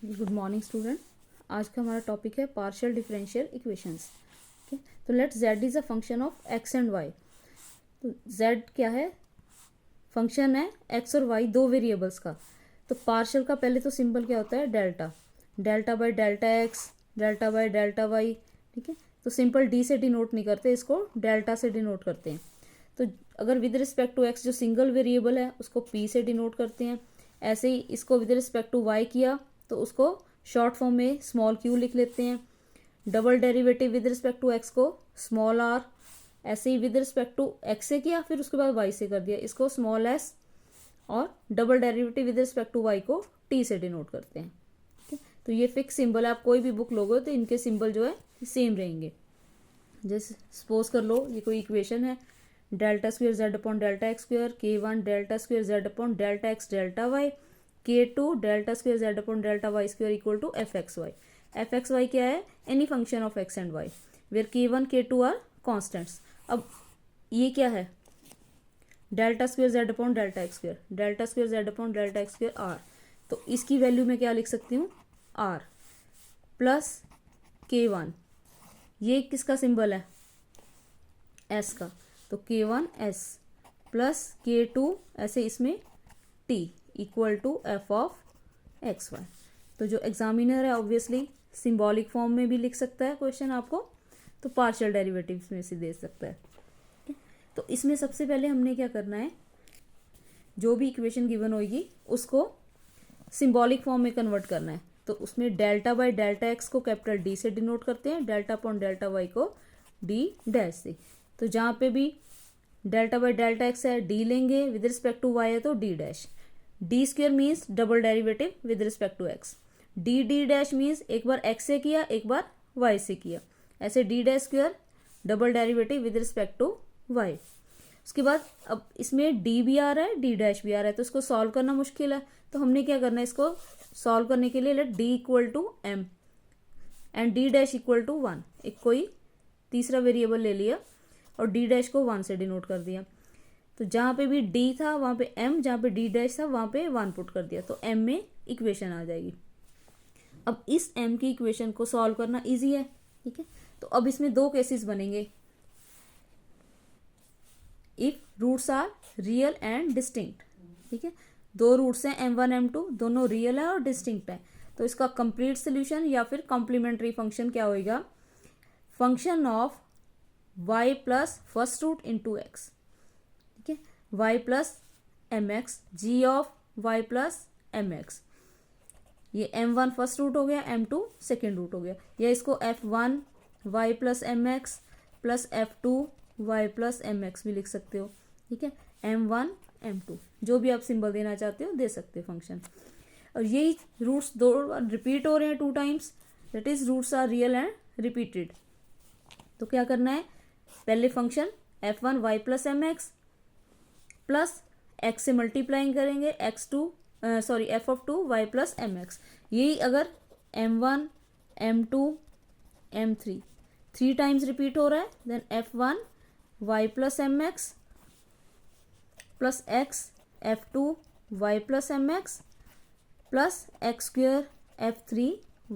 Good morning student. आज का हमारा टॉपिक है पार्शियल डिफरेंशियल इक्वेशंस। ठीक है, तो let z is a function of x and y। तो z क्या है? फंक्शन है x और y दो वेरिएबल्स का। तो पार्शियल का पहले तो सिंबल क्या होता है? Delta. Delta by delta x, delta by delta y। ठीक है, तो सिंपल d से डिनोट नहीं करते, इसको डेल्टा से डिनोट करते हैं। तो अगर विद रिस्पेक्ट टू x जो सिंगल वेरिएबल है उसको p से डिनोट करते हैं। ऐसे ही इसको विद रिस्पेक्ट टू y किया तो उसको शॉर्ट फॉर्म में स्मॉल q लिख लेते हैं। Double derivative with respect to x को स्मॉल r। ऐसे ही विद रिस्पेक्ट टू x से किया, फिर उसके बाद y से कर दिया, इसको स्मॉल s। और double derivative with respect to y को t से डिनोट करते हैं। ठीक है, तो ये फिक्स सिंबल है। आप कोई भी बुक लोगे तो इनके सिंबल जो है सेम रहेंगे। जैसे सपोज कर लो ये कोई इक्वेशन है, delta square Z upon delta X square, k1 delta square Z upon delta X delta Y, k2 delta square Z upon delta Y square equal to F X Y. F X Y क्या है? Any function of X and Y where k1 k2 are constants. अब ये क्या है? Delta square Z upon delta X square, delta square Z upon delta X square R. तो इसकी value में क्या लिख सकती हूँ? R plus k1। ये किसका सिंबल है? एस का। तो k1 s प्लस k2 ऐसे इसमें t equal to F of X Y. तो जो एग्जामिनर है ऑब्वियसली सिंबॉलिक फॉर्म में भी लिख सकता है क्वेश्चन आपको, तो पार्शियल डेरिवेटिव्स में से दे सकता है। तो इसमें सबसे पहले हमने क्या करना है, जो भी इक्वेशन गिवन होगी उसको सिंबॉलिक फॉर्म में कन्वर्ट करना है। तो उसमें डेल्टा बाय डेल्टा एक्स को कैपिटल डी से डिनोट करते हैं, डेल्टा अपॉन डेल्टा वाई को डी डैश से। तो जहाँ पे भी डेल्टा बाय डेल्टा एक्स है डी लेंगे, विद रिस्पेक्ट टू वाई है तो D dash. D square means double derivative with respect to X. D D dash means एक बार एक्स से किया एक बार वाई से किया। ऐसे D dash square double derivative with respect to Y. उसके बाद अब इसमें डी भी आ रहा है डी डैश भी आ रहा है, तो इसको सॉल्व करना मुश्किल है। तो हमने क्या करना है, इसको सॉल्व करने के लिए let D equal to M and D dash equal to 1। एक कोई तीसरा वेरिएबल ले लिया और डी डैश को 1 से डिनोट कर दिया। तो जहाँ पे भी डी था वहाँ पे m, जहाँ पे डी डैश था वहाँ पे 1 पुट कर दिया, तो m में इक्वेशन आ जाएगी। अब इस m की इक्वेशन को सॉल्व करना इजी है। ठीक है, तो अब इसमें दो केसेस बनेंगे। If roots are real and distinct. ठीक है, दो रूट्स हैं m1 m2, दोनों रियल है और डिस्टिंक्ट है। तो इसका कंप्लीट सोल्यूशन या फिर कॉम्प्लीमेंट्री फंक्शन क्या होगा? Function of y plus first root into X. ठीक है, y plus M X, G of y plus M X. ये m1 फर्स्ट रूट हो गया, m2 सेकेंड रूट हो गया। या इसको f1 y plus M X plus f2 y plus M X भी लिख सकते हो। ठीक है, m1 m2 जो भी आप सिंबल देना चाहते हो दे सकते हो फंक्शन। और यही रूट्स दो रिपीट हो रहे हैं 2 times, that is roots are real and repeated. तो क्या करना है, पहले function f1 y plus M X plus x से मल्टीप्लाइंग करेंगे f of 2 y plus M X. यही अगर m1 m2 m3 3 times repeat हो रहा है, then f1 y plus M X plus x f2 y plus M X plus X square f3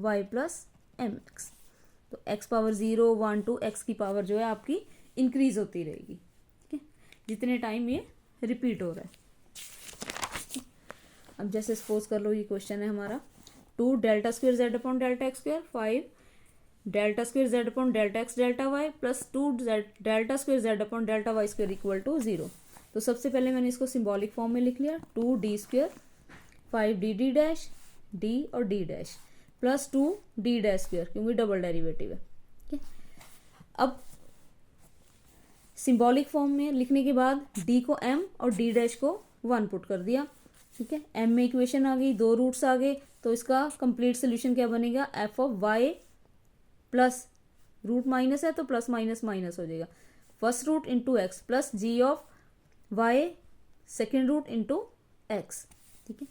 y plus M X. तो x power 0 1 2 x की power जो है आपकी इंक्रीज होती रहेगी। ठीक है, जितने टाइम ये रिपीट हो रहा है। अब जैसे सपोज कर लो ये क्वेश्चन है हमारा 2 delta square Z upon delta X square, 5 delta square Z upon delta X delta Y plus 2 delta square Z upon delta Y square equal to 0। तो सबसे पहले मैंने इसको सिंबॉलिक फॉर्म में लिख लिया, 2 D square 5 D D dash D और D dash plus 2 D dash square क्योंकि डबल डेरिवेटिव है। ठीक है, अब सिंबॉलिक फॉर्म में लिखने के बाद d को m और d डैश को 1 पुट कर दिया। ठीक है, m में इक्वेशन आ गई, दो रूट्स आ गए, तो इसका कंप्लीट सोल्यूशन क्या बनेगा? f of y plus root minus है तो प्लस माइनस माइनस हो जाएगा, first root into X plus G of y second root into X. ठीक है,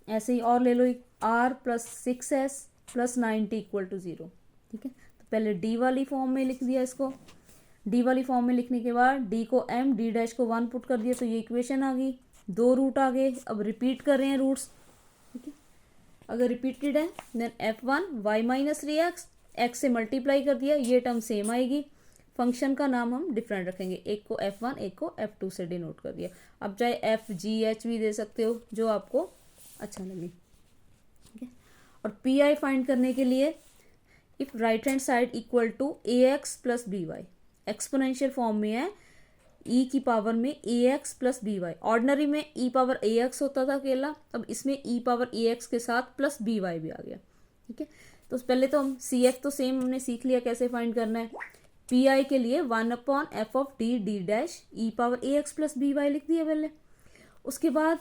ऐसे ही और ले लो, r plus 6s plus 90 equal to 0। ठीक है, तो पहले d वाली फॉर्म में लिख दिया इसको। डी वाली फॉर्म में लिखने के बाद डी को m डी डैश को 1 पुट कर दिया, तो ये इक्वेशन आ गई। दो रूट आ गए, अब रिपीट कर रहे हैं रूट्स। ठीक है, अगर रिपीटेड है then f1 y minus 3x, x से मल्टीप्लाई कर दिया, ये टर्म सेम आएगी। फंक्शन का नाम हम डिफरेंट रखेंगे, एक को f1 एक को f2 से डिनोट कर दिया। अब चाहे f g h भी दे सकते हो, जो आपको अच्छा लगे, ठीक है। और पी फाइंड करने के लिए if right hand side equal to a x plus B y, exponential form में है e की पावर में a x plus B y. Ordinary में e पावर ए एक्स होता था अकेला, अब इसमें e पावर ए एक्स के साथ प्लस बी वाई भी आ गया, ठीक है। तो पहले तो हम सी एफ तो सेम हमने सीख लिया कैसे फाइंड करना है। पी आई के लिए 1/f of D D dash E power A x plus B Y लिख दिया पहले। उसके बाद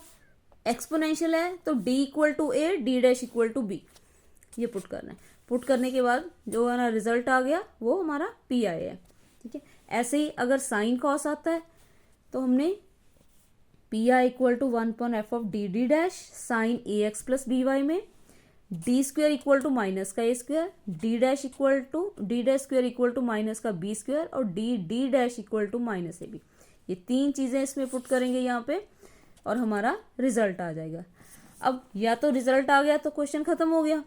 एक्सपोनेंशियल है तो d equal to A D dash equal to B, ये पुट करना है। पुट करने के बाद जो हमारा रिजल्ट आ गया वो हमारा पी आई है, ठीक है। ऐसे ही अगर साइन कॉस आता है तो हमने P I equal to 1/f of D D dash sine a x plus B y में D square equal to minus का a square, D dash equal to D dash square equal to minus का b square और D D dash equal to minus a b. ये तीन चीजें इसमें put करेंगे यहाँ पे और हमारा रिजल्ट आ जाएगा। अब या तो रिजल्ट आ गया तो क्वेश्चन खत्म हो गया।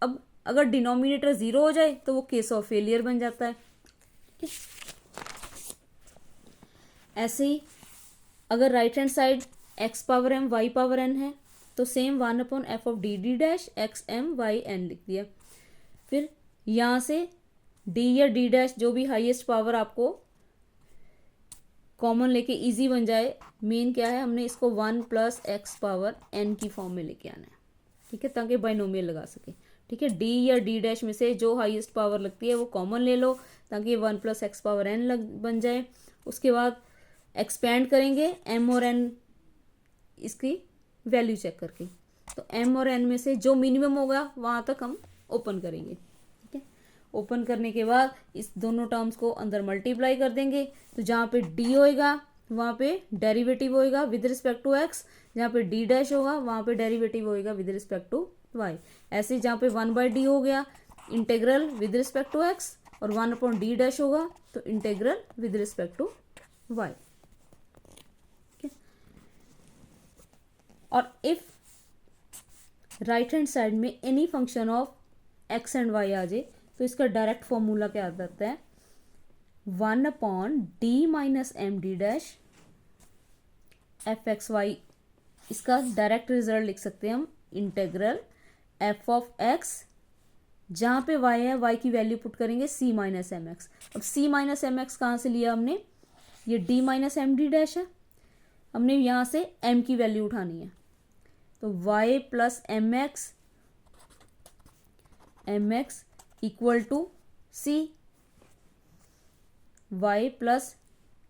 अब अगर डिनोमिनेटर 0 हो जाए तो वो केस ऑफ फेलियर बन जाता है, ठीक है। ऐसे ही अगर right hand side x power m y power n है तो same 1/f of D D dash X M Y N लिख दिया। फिर यहाँ से d या d डैश जो भी हाईएस्ट पावर आपको कॉमन लेके इजी बन जाए। मेन क्या है, हमने इसको 1 प्लस एक्स पावर n की फॉर्म में लेके आना है, ठीक है, ताकि बाइनोमियल लगा सके, ठीक है। d या d डैश में से जो हाईएस्ट पावर लगती है वो कॉमन ले लो ताकि 1 प्लस एक्स पावर n बन जाए। उसके बाद एक्सपेंड करेंगे m और n इसकी वैल्यू चेक करके, तो m और n में से जो मिनिमम होगा वहां तक हम ओपन करेंगे, ठीक है। ओपन करने के बाद इस दोनों टर्म्स को अंदर मल्टीप्लाई कर देंगे, तो जहाँ पे d होएगा वहाँ पे डेरिवेटिव होएगा विद रिस्पेक्ट टू x, जहाँ पे d डैश होगा वहाँ पे डेरिवेटिव होएगा विद रिस्पेक्ट टू y। ऐसे जहाँ पे 1/d हो गया integral with respect to x और 1/d डैश होगा तो integral with respect to y। और इफ राइट हैंड साइड में any function of x and y आ जाए तो इसका डायरेक्ट फॉर्मूला क्या आता है, 1/d minus M D dash F X Y. इसका डायरेक्ट रिजल्ट लिख सकते हैं हम इंटेग्रल f ऑफ x, जहाँ पे y है y की वैल्यू पुट करेंगे c माइनस एम एक्स। अब c माइनस एम एक्स कहाँ से लिया हमने, ये d minus M D dash है, हमने यहाँ से m की वैल्यू उठानी है, तो y plus M x equal to C, Y plus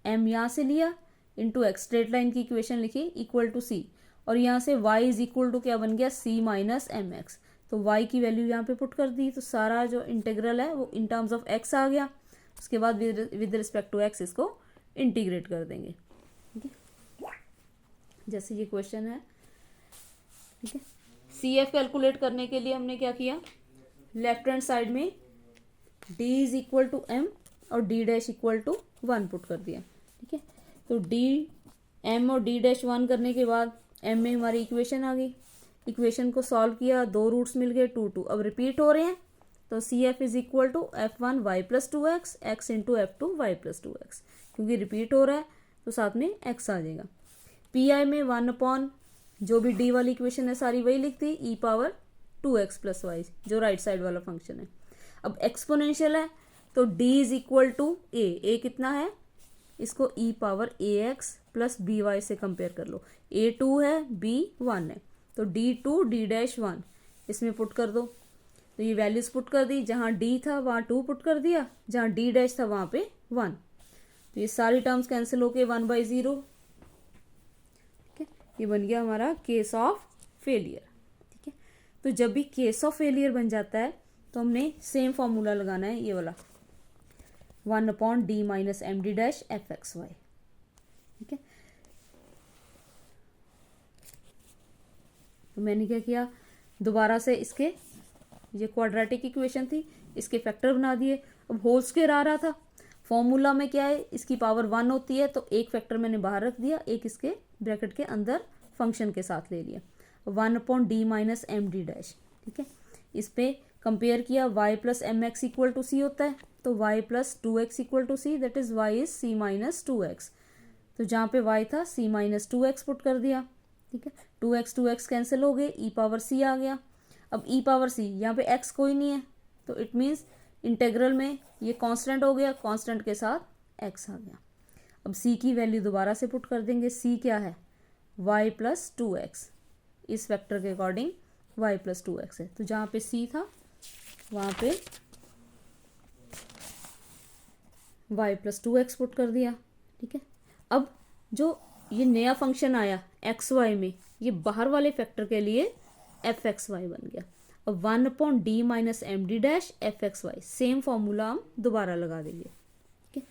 m यहाँ से लिया इंटू एक्स, स्ट्रेट लाइन की इक्वेशन लिखी इक्वल टू सी, और यहाँ से y इज इक्वल टू क्या बन गया c माइनस एम एक्स। तो y की वैल्यू यहाँ पे पुट कर दी, तो सारा जो इंटीग्रल है वो इन टर्म्स ऑफ x आ गया। उसके बाद विद रिस्पेक्ट टू x इसको इंटीग्रेट कर देंगे, ठीक है, जैसे ये क्वेश्चन है, ठीक है। सी एफ कैलकुलेट करने के लिए हमने क्या किया, लेफ्ट हैंड साइड में d is equal to m और d dash equal to 1 put कर दिया, ठीक है। तो d m और d डैश 1 करने के बाद m में हमारी इक्वेशन आ गई। इक्वेशन को सॉल्व किया, 2 रूट्स मिल गए 2 2, अब रिपीट हो रहे हैं तो C F is equal to f1 y plus 2x x into f2 y plus 2x, क्योंकि रिपीट हो रहा है तो साथ में x आ जाएगा। पी आई में 1/ जो भी d वाली इक्वेशन है सारी वही लिख दी, e power 2x plus Y जो राइट साइड वाला फंक्शन है। अब एक्सपोनेंशियल है तो d is equal to a कितना है, इसको e power ax plus B Y से कंपेयर कर लो, a 2 है b 1 है, तो d2 d डैश 1 इसमें पुट कर दो, तो ये वैल्यूज पुट कर दी, जहाँ d था वहाँ 2 पुट कर दिया, जहाँ d डैश था वहाँ पे 1, तो ये सारी टर्म्स कैंसिल होके 1/0, ठीक है। ये बन गया हमारा केस ऑफ फेलियर, ठीक है। तो जब भी केस ऑफ फेलियर बन जाता है तो हमने सेम फॉर्मूला लगाना है, ये वाला 1/d minus M D dash F X Y, ठीक है। तो मैंने क्या किया, दोबारा से इसके ये क्वाड्रेटिक इक्वेशन थी, इसके फैक्टर बना दिए। अब होल स्क्वायर आ रहा था, फॉर्मूला में क्या है, इसकी पावर 1 होती है तो एक फैक्टर मैंने बाहर रख दिया, एक इसके ब्रैकेट के अंदर फंक्शन के साथ ले लिया, 1/d minus M D dash, ठीक है। इस पे कंपेयर किया, y plus M x equal to c होता है, तो y plus two x equal to c, that is y is c minus two x. तो जहाँ पे y था c minus two x put कर दिया, ठीक है। टू एक्स कैंसिल हो गए, e पावर c आ गया। अब e पावर c, यहाँ पे x कोई नहीं है, तो इट मीन्स इंटेग्रल में ये कांस्टेंट हो गया, कांस्टेंट के साथ x आ गया। अब c की वैल्यू दोबारा से पुट कर देंगे, c क्या है y प्लस टू एक्स, इस वेक्टर के according y plus two x है, तो जहाँ पे c था वहाँ पे y plus two x put कर दिया, ठीक है। अब जो ये नया फंक्शन आया एक्स वाई में, ये बाहर वाले फैक्टर के लिए एफ एक्स वाई बन गया। अब 1/d minus M D dash F X Y, same formula हम दोबारा लगा देंगे, ठीक है।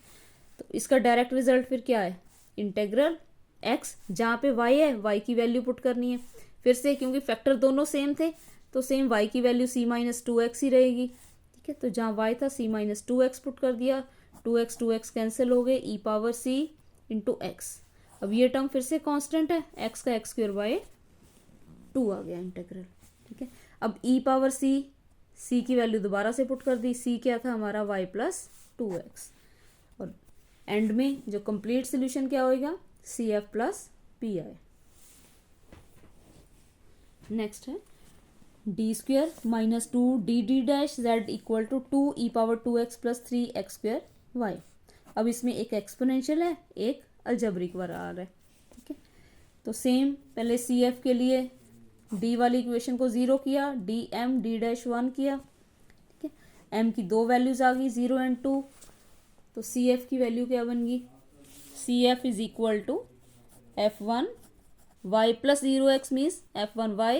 तो इसका डायरेक्ट रिजल्ट फिर क्या है, इंटेग्रल x, जहाँ पे y है y की वैल्यू पुट करनी है फिर से, क्योंकि फैक्टर दोनों सेम थे तो सेम y की value c minus two x ही रहेगी, ठीक है। तो जहाँ y था c minus two x put कर दिया, टू एक्स कैंसिल हो गए, e power c into x. अब ये टर्म फिर से कांस्टेंट है, x का एक्स स्क्वायर बाय टू आ गया इंटीग्रल, ठीक है। अब e पावर c की वैल्यू दोबारा से पुट कर दी, c क्या था हमारा y प्लस टू एक्स, और एंड में जो कंप्लीट सोल्यूशन क्या होएगा C F plus P I. Next है D square minus two D D dash z equal to two e power two x plus three x square y. अब इसमें एक exponential है, एक अलजेब्रिक वरार है, ठीक है। तो सेम पहले सी एफ के लिए डी वाली इक्वेशन को जीरो किया, D M D dash one किया, ठीक है। एम की दो वैल्यूज आ गई, जीरो एंड टू, तो सी एफ की वैल्यू क्या बन गई, C F is equal to F one Y plus zero X means F one Y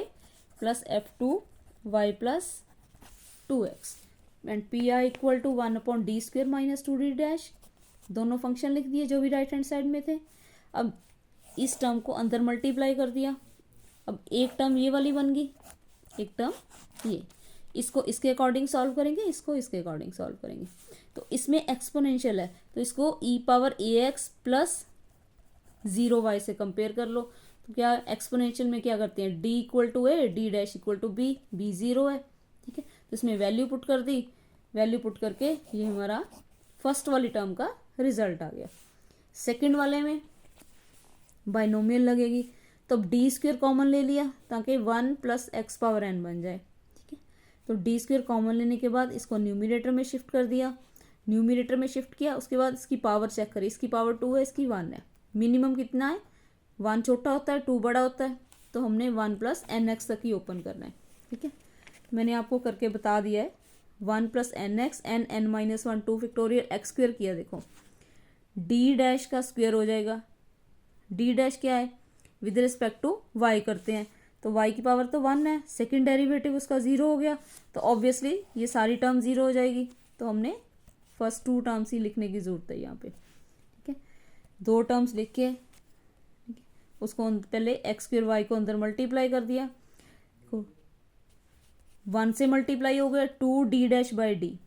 plus F two Y plus two X, and P I equal to one upon D square minus two D dash. दोनों function लिख दिए जो भी right hand side में थे। अब इस term को अंदर मल्टीप्लाई कर दिया, अब एक टर्म ये वाली बन गई, एक टर्म ये, इसको इसके अकॉर्डिंग सॉल्व करेंगे, इसको इसके अकॉर्डिंग सॉल्व करेंगे। तो इसमें एक्सपोनेंशियल है तो इसको ई पावर ए एक्स प्लस जीरो वाई से कंपेयर कर लो। तो क्या एक्सपोनेंशियल में क्या करते हैं, D equal to A D dash equal to B, B zero है, ठीक है। तो इसमें वैल्यू पुट कर दी, वैल्यू पुट करके ये हमारा फर्स्ट वाली टर्म का रिजल्ट आ गया। सेकंड वाले में बाइनोमियल लगेगी, तो अब डी स्क्वेयर कॉमन ले लिया ताकि one plus X power N बन जाए, ठीक है। तो डी स्क्वेयर कॉमन लेने के बाद इसको न्यूमिनेटर में शिफ्ट कर दिया, न्यूमिनेटर में शिफ्ट किया, उसके बाद इसकी पावर चेक करी, इसकी पावर टू है, इसकी वन है, मिनिमम कितना है, वन छोटा होता है टू बड़ा होता है, तो हमने वन प्लस एन एक्स तक ही ओपन करना है, ठीक है। मैंने आपको करके बता दिया है, one plus N X N N minus one two factorial X square किया, देखो डी डैश का स्क्वेयर हो जाएगा, डी डैश क्या है विद रिस्पेक्ट टू वाई करते हैं, तो वाई की पावर तो वन है, सेकंड डेरिवेटिव उसका जीरो हो गया, तो ऑब्वियसली ये सारी टर्म जीरो हो जाएगी, तो हमने फर्स्ट टू टर्म्स ही लिखने की जरूरत है यहाँ पे, ठीक है। दो टर्म्स लिख के उसको पहले एक्स स्क्वेयर वाई को अंदर मल्टीप्लाई कर दिया, वन से मल्टीप्लाई हो गया two D dash by D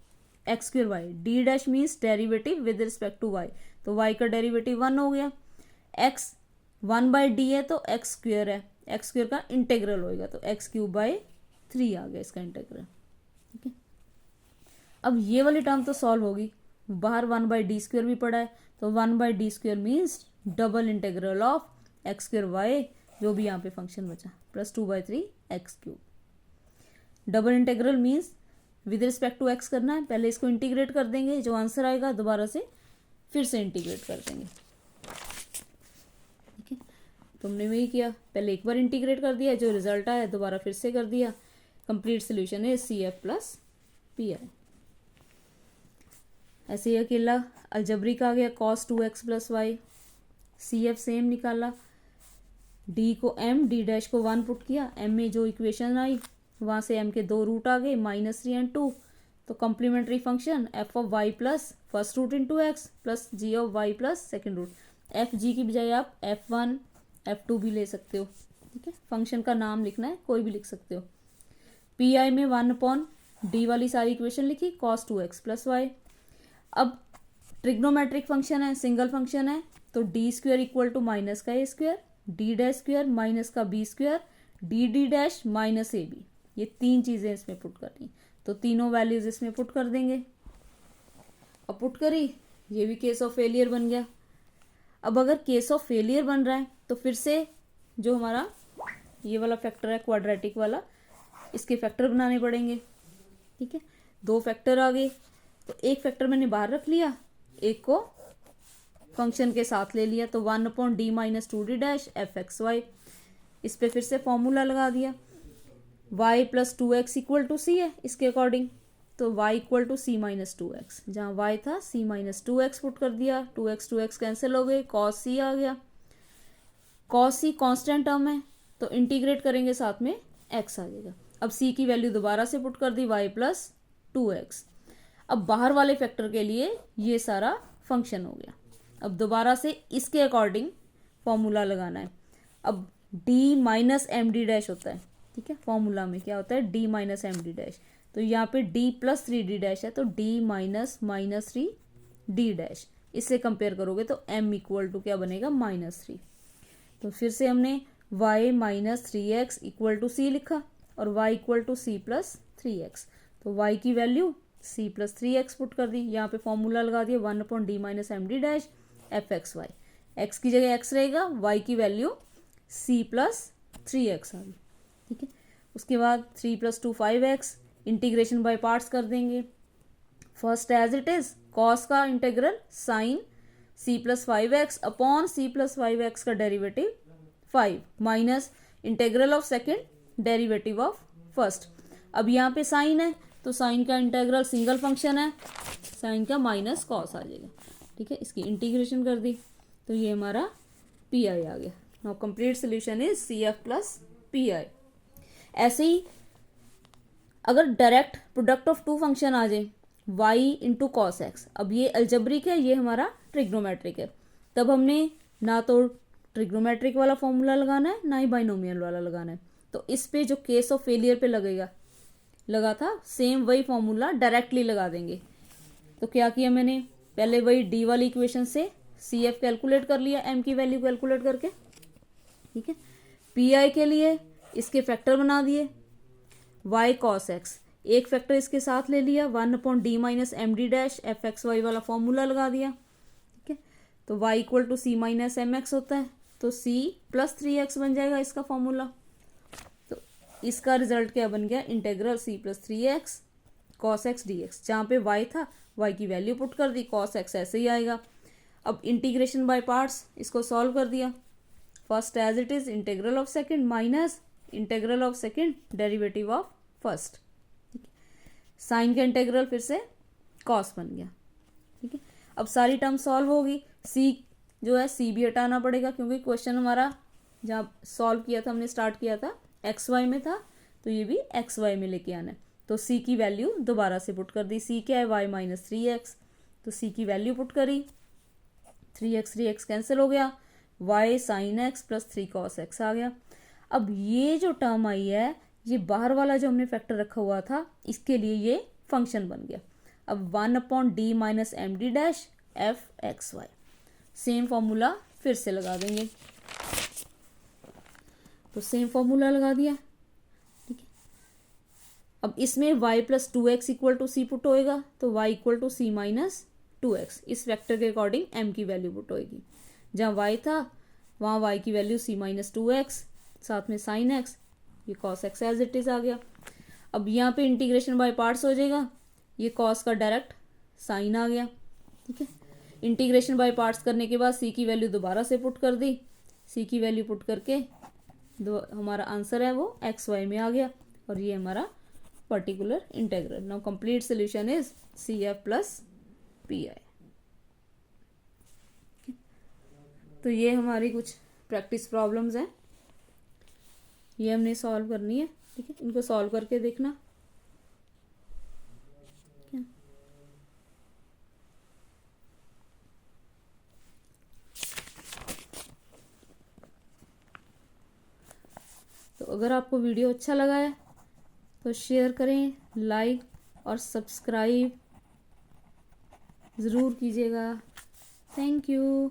X square Y, D dash means derivative with respect to Y, तो वाई का डेरिवेटिव वन हो गया, एक्स वन बाई डी है तो एक्स स्क्वेयर है, एक्स स्क्वेयर का इंटेग्रल होएगा, तो एक्स क्यूब बाई थ्री आ गया इसका इंटेग्रल, ठीक है। अब ये वाली टर्म तो सॉल्व होगी, बाहर वन बाई डी स्क्वेयर भी पड़ा है, तो one by D square means double integral of X square Y, जो भी यहाँ पे फंक्शन बचा, plus two by three X cube. Double integral means with respect to X करना है, पहले इसको इंटीग्रेट कर देंगे, जो आंसर आएगा दोबारा से फिर से इंटीग्रेट कर देंगे, ठीक है। तो हमने वही किया, पहले एक बार इंटीग्रेट कर दिया, जो रिजल्ट आया दोबारा फिर से कर दिया, कंप्लीट सोल्यूशन है C F plus P I. ऐसे ही अकेला अलजेब्रिक आ गया, cos two x plus Y, C F same निकाला, डी को एम डी डैश को वन पुट किया, एम में जो इक्वेशन आई वहाँ से एम के दो रूट आ गए माइनस थ्री एंड टू, तो complementary function F of Y plus first root into X plus G of Y plus second root, F G की बजाय आप एफ वन एफ टू भी ले सकते हो, ठीक है। फंक्शन का नाम लिखना है कोई भी लिख सकते हो। पी आई में वन अपॉन डी वाली सारी इक्वेशन लिखी, cos two x plus y. अब ट्रिग्नोमेट्रिक फंक्शन है, सिंगल फंक्शन है, तो D square equal to minus का a square, D dash square minus का b square, D D dash minus a b, ये 3 चीज़ें इसमें पुट करनी, तो तीनों वैल्यूज़ इसमें पुट कर देंगे। अब पुट करी, ये भी केस ऑफ फेलियर बन गया। अब अगर केस ऑफ फेलियर बन रहा है तो फिर से जो हमारा ये वाला फैक्टर है क्वाड्रेटिक वाला, इसके फैक्टर बनाने पड़ेंगे। ठीक है, 2 फैक्टर आ गए, तो एक फैक्टर मैंने बाहर रख लिया, एक को फंक्शन के साथ ले लिया, तो 1/d - 2d dash F X Y. इस पे फिर से फॉर्मूला लगा दिया, y + 2x = c है इसके अकॉर्डिंग, तो y = c - 2x, जहाँ y था c - 2x पुट कर दिया, 2x कैंसिल हो गए, cos c आ गया। cos c कांस्टेंट टर्म है तो इंटीग्रेट करेंगे साथ में x आ जाएगा। अब c की वैल्यू दोबारा से पुट कर दी, y + 2x। अब बाहर वाले फैक्टर के लिए ये सारा फंक्शन हो गया। अब दोबारा से इसके अकॉर्डिंग फॉर्मूला लगाना है। अब d - md डैश होता है, ठीक है, फॉर्मूला में क्या होता है d - md डैश, तो यहाँ पे d + 3d डैश है, तो d - 3d डैश, इससे कंपेयर करोगे तो m = क्या बनेगा -3। तो फिर से हमने y - 3x = c लिखा और y = c + 3x, तो y की वैल्यू c + 3x पुट कर दी, यहाँ पे फॉर्मूला लगा दिया 1/d - md dash F X Y, x की जगह x रहेगा, y की वैल्यू c + 3x आ गई। ठीक है, उसके बाद 3 + 2 5x, इंटीग्रेशन बाय पार्ट्स कर देंगे। First as it is cos का integral sine c + 5x upon c + 5x का derivative 5 minus integral of second derivative of first. अब यहाँ पे साइन है तो साइन का इंटीग्रल सिंगल फंक्शन है, साइन का माइनस कॉस आ जाएगा। ठीक है, इसकी इंटीग्रेशन कर दी तो ये हमारा पी आई आ गया। Now complete solution is C F plus P I. ऐसे ही अगर direct product of two function आ जाए y इंटू कॉस एक्स, अब ये अल्जेब्रिक है, ये हमारा ट्रिग्नोमेट्रिक है, तब हमने ना तो ट्रिग्नोमेट्रिक वाला फॉर्मूला लगाना है ना ही बाइनोमियल वाला लगाना है। तो इस पे जो केस ऑफ फेलियर पे लगेगा लगा था सेम वही फॉर्मूला डायरेक्टली लगा देंगे। तो क्या किया मैंने, पहले वही डी वाली इक्वेशन से सी एफ कैलकुलेट कर लिया एम की वैल्यू कैलकुलेट करके। ठीक है, पी आई के लिए इसके फैक्टर बना दिए, y cos x एक फैक्टर इसके साथ ले लिया, 1/d - md dash F X Y वाला फॉर्मूला लगा दिया। ठीक है, तो y = c - mx होता है, तो c + 3x बन जाएगा इसका फॉर्मूला। तो इसका रिजल्ट क्या बन गया, integral c + 3x cos x dx, जहाँ पे y था y की वैल्यू पुट कर दी, cos x ऐसे ही आएगा। अब इंटीग्रेशन बाय पार्ट्स, इसको सॉल्व कर दिया, first as it is integral of second minus integral of second derivative of first. ठीक है, साइन का इंटीग्रल फिर से कॉस बन गया। ठीक है, अब सारी टर्म सॉल्व होगी, सी जो है सी भी हटाना पड़ेगा क्योंकि क्वेश्चन हमारा जहाँ सॉल्व किया था हमने स्टार्ट किया था एक्स वाई में था, तो ये भी एक्स वाई में लेके आना है। तो सी की वैल्यू दोबारा से पुट कर दी, सी क्या है y - 3x, तो सी की वैल्यू पुट करी, 3x कैंसिल हो गया, y sin x + 3 cos x आ गया। अब ये जो टर्म आई है, ये बाहर वाला जो हमने फैक्टर रखा हुआ था इसके लिए ये फंक्शन बन गया। अब 1/d - md dash F X Y, same formula फिर से लगा देंगे, तो सेम फॉर्मूला लगा दिया। ठीक है, अब इसमें y + 2x = c पुट होएगा, तो y = c - 2x, इस वेक्टर के अकॉर्डिंग m की वैल्यू पुट होएगी, जहाँ y था वहाँ y की वैल्यू c - 2x, साथ में साइन x, ये cos x as it is आ गया। अब यहाँ पे इंटीग्रेशन बाय पार्ट्स हो जाएगा, ये cos का डायरेक्ट साइन आ गया। ठीक है, इंटीग्रेशन बाय पार्ट्स करने के बाद c की वैल्यू दोबारा से पुट कर दी, c की वैल्यू पुट करके हमारा आंसर है वो एक्स वाई में आ गया, और ये हमारा particular integral. Now complete solution is C F plus P I. तो ये हमारी कुछ प्रैक्टिस प्रॉब्लम्स हैं, ये हमने सॉल्व करनी है। ठीक है, इनको सॉल्व करके देखना। तो अगर आपको वीडियो अच्छा लगा है तो शेयर करें, लाइक और सब्सक्राइब ज़रूर कीजिएगा। Thank you.